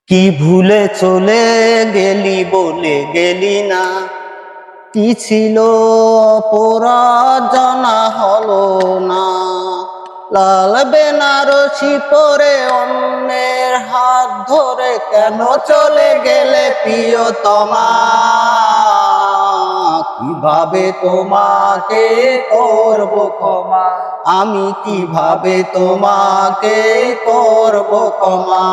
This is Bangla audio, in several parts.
কি ভুলে চলে গেলি বলে গেলি না, কি ছিল অপরাধ জানা হলো না। লাল বেনারসি পরে অন্যের হাত ধরে কেন চলে গেলে প্রিয়তমা। কিভাবে তোমাকে করব ক্ষমা, আমি কিভাবে তোমাকে করব ক্ষমা।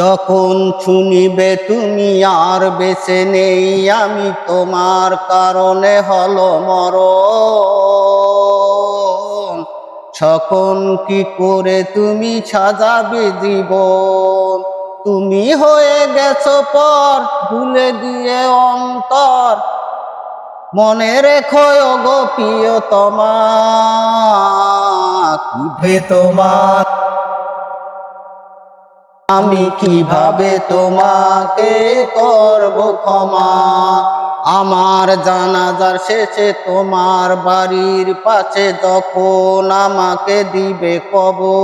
যখন শুনিবে তুমি আর বেঁচে নেই, আমি তোমার কারণে হলো মরণ। তখন কি করে তুমি সাজাবে জীবন, তুমি হয়ে গেছো পর ভুলে দিয়ে অন্তর। মনে রেখো গো প্রিয়তমা, কিভাবে তোমার আমি কিভাবে তোমাকে করব ক্ষমা। আমার জানাজার শেষে তোমার বাড়ির পাশে যখন আমাকে দিবে কবর,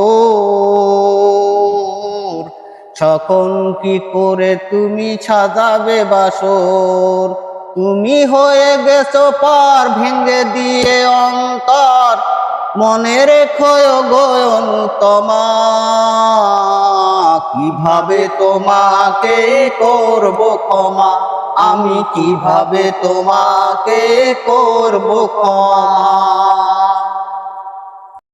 তখন কি করে তুমি সাজাবে বাসর। তুমি হয়ে গেছো পার ভেঙে দিয়ে অন্তর, মনে রেখো গো অনুতমা। কিভাবে তোমাকে করব ক্ষমা, আমি কিভাবে তোমাকে করব ক্ষমা।